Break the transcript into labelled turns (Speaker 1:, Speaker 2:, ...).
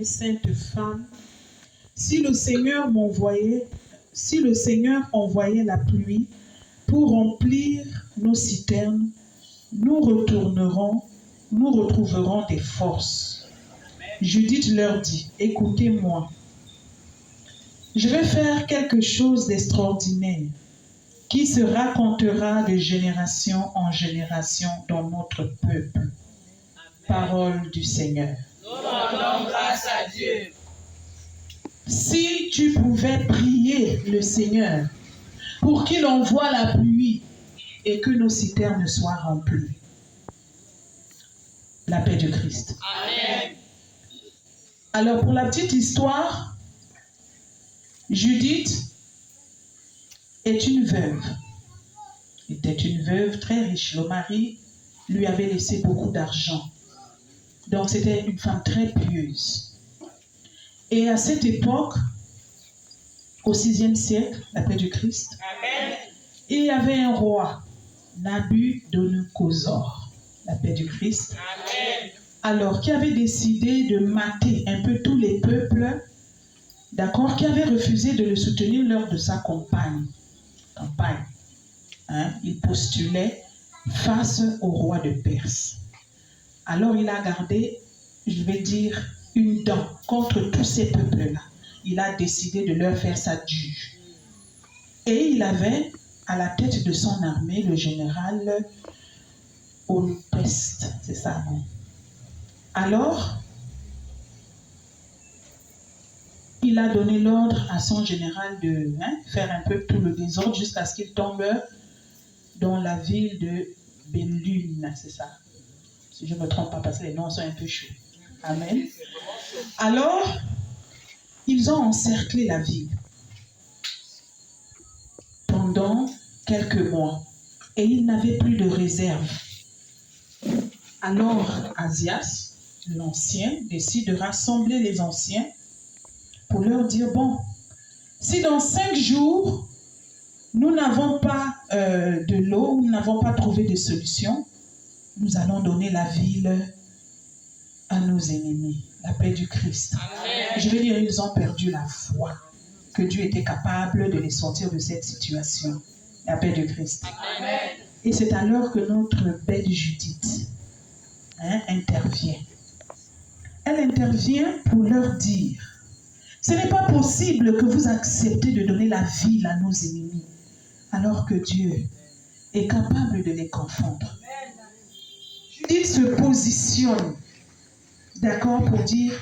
Speaker 1: une sainte femme, si le Seigneur envoyait la pluie pour remplir nos citernes, nous retrouverons des forces. Judith leur dit, écoutez-moi, je vais faire quelque chose d'extraordinaire qui se racontera de génération en génération dans notre peuple. Parole du Seigneur.
Speaker 2: Nous rendons grâce à Dieu.
Speaker 1: Si tu pouvais prier le Seigneur pour qu'il envoie la pluie et que nos citernes soient remplies. La paix du Christ.
Speaker 2: Amen.
Speaker 1: Alors pour la petite histoire, Judith était une veuve très riche. Le mari lui avait laissé beaucoup d'argent. Donc c'était une femme très pieuse. Et à cette époque, au 6e siècle, après du Christ,
Speaker 2: Amen.
Speaker 1: il y avait un roi, Nabuchodonosor, la paix du Christ.
Speaker 2: Amen.
Speaker 1: Alors, qui avait décidé de mater un peu tous les peuples, d'accord, qui avaient refusé de le soutenir lors de sa campagne. Il postulait face au roi de Perse. Alors, il a gardé, je vais dire, une dent contre tous ces peuples-là. Il a décidé de leur faire sa due. Et il avait à la tête de son armée le général Onupeste, c'est ça, non? Alors, il a donné l'ordre à son général de faire un peu tout le désordre jusqu'à ce qu'il tombe dans la ville de Bélune, c'est ça. Si je ne me trompe pas, parce que les noms sont un peu chauds. Amen. Alors, ils ont encerclé la ville pendant quelques mois et ils n'avaient plus de réserve. Alors, Asias, l'ancien, décide de rassembler les anciens pour leur dire, bon, si dans 5 jours, nous n'avons pas de l'eau, nous n'avons pas trouvé de solution, nous allons donner la ville à nos ennemis, la paix du Christ.
Speaker 2: Amen.
Speaker 1: Je veux dire, ils ont perdu la foi que Dieu était capable de les sortir de cette situation, la paix du Christ.
Speaker 2: Amen.
Speaker 1: Et c'est alors que notre belle Judith intervient. Elle intervient pour leur dire, ce n'est pas possible que vous acceptez de donner la ville à nos ennemis, alors que Dieu est capable de les confondre. Judith se positionne, d'accord, pour dire,